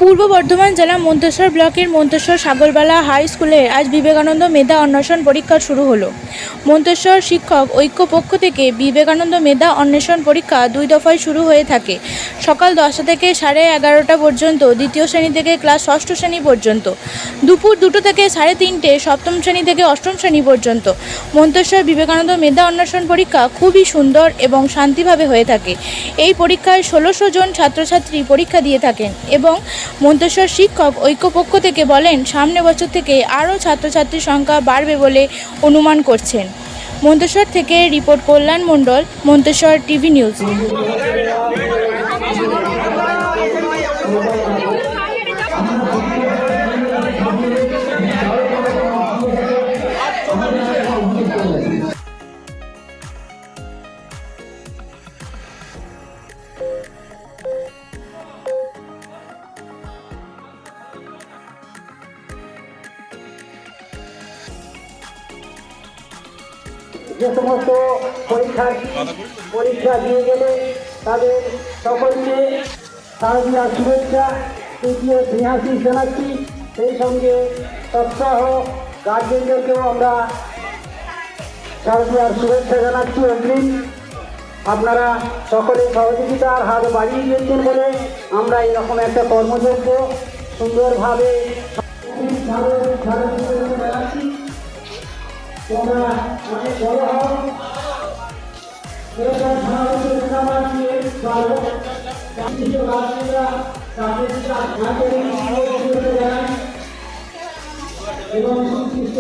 পূর্ব বর্ধমান জেলা মন্তেশ্বর ব্লকের মন্তেশ্বর সাগরবালা হাই স্কুলে আজ বিবেকানন্দ মেধা অন্বেষণ পরীক্ষা শুরু হলো। মন্তেশ্বর শিক্ষক ঐক্য পক্ষ থেকে বিবেকানন্দ মেধা অন্বেষণ পরীক্ষা 2 দফায় শুরু হয়ে থাকে। সকাল 10টা থেকে 11:30 পর্যন্ত দ্বিতীয় শ্রেণী থেকে ক্লাস ষষ্ঠ শ্রেণী পর্যন্ত, দুপুর 2টো থেকে 3:30 সপ্তম শ্রেণী থেকে অষ্টম শ্রেণী পর্যন্ত। মন্তেশ্বর বিবেকানন্দ মেধা অন্বেষণ পরীক্ষা খুবই সুন্দর এবং শান্তিভাবে হয়ে থাকে। এই পরীক্ষায় 1600 জন ছাত্রছাত্রী পরীক্ষা দিয়ে থাকেন এবং মন্তেশ্বর শিক্ষক ঐক্য পক্ষ থেকে বলেন, সামনে বছর থেকে আরও ছাত্রছাত্রীর সংখ্যা বাড়বে বলে অনুমান করছেন। মন্তেশ্বর থেকে রিপোর্ট কল্যাণ মণ্ডল, মন্তেশ্বর টিভি নিউজ। যে সমস্ত পরীক্ষা দিয়ে গেলে তাদের সকলকে শারদীয় শুভেচ্ছা তৃতীয় স্নেহাশিস জানাচ্ছি। সেই সঙ্গে তৎসহ গার্জেনদেরকেও আমরা শারদীয় শুভেচ্ছা জানাচ্ছি অগ্রিম। আপনারা সকলে সহযোগিতার হাত বাড়িয়ে দিয়েছেন বলে আমরা এরকম একটা কর্মযজ্ঞ সুন্দরভাবে জানাচ্ছি। তোমরা অনেক বড় হও, এরকম এবং সংশ্লিষ্ট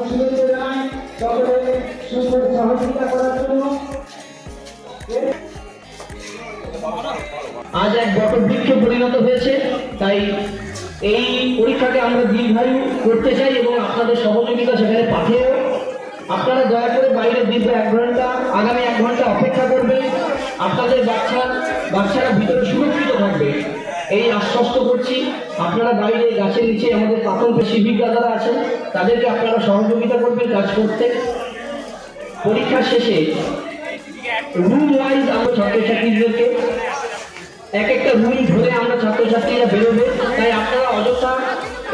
শুভেচ্ছা জানাই সকলে সুন্দর সহযোগিতা করার জন্য। আজ এক বটবৃক্ষে পরিণত হয়েছে, তাই এই পরীক্ষাকে আমরা দীর্ঘায়ু করতে চাই এবং আপনাদের সহযোগিতা সেখানে পাঠিয়েও আপনারা দয়া করে বাইরে দীর্ঘ 1 ঘন্টা, আগামী 1 ঘন্টা অপেক্ষা করবেন। আপনাদের বাচ্চারা ভিতরে সুরক্ষিত থাকবে এই আশ্বস্ত করছি। আপনারা বাইরে গাছের নিচে আমাদের প্রাথমিক শিবিক দাদারা আছেন, তাদেরকে আপনারা সহযোগিতা করবেন কাজ করতে। পরীক্ষা শেষে রুম ওয়াইজ আমরা ছাত্রছাত্রীদেরকে এক একটা রুম ধরে আমরা ছাত্রছাত্রীরা বেরোবে। তাই আপনারা অযথা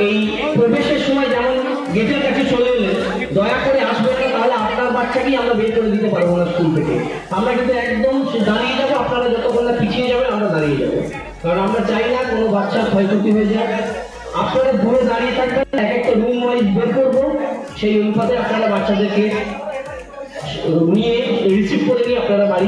এই প্রবেশের সময় যেমন গেটের কাছে চলে এলেন, দয়া করে আসবেন না, তাহলে আপনার বাচ্চাকেই আমরা বের করে দিতে পারবো না স্কুল থেকে। আমরা কিন্তু একদম দাঁড়িয়ে যাবো, আপনারা যতক্ষণ না পিছিয়ে যাবেন আমরা দাঁড়িয়ে যাবো, কারণ আমরা চাই না কোনো বাচ্চার ক্ষয়ক্ষতি হয়ে যায়। আপনারা দূরে দাঁড়িয়ে থাকবেন, এক একটা রুম ওয়াইজ বের করবো, সেই অনুপাতে আপনারা বাচ্চাদেরকে নিয়ে রিসিভ করে নিয়ে আপনারা বাড়ি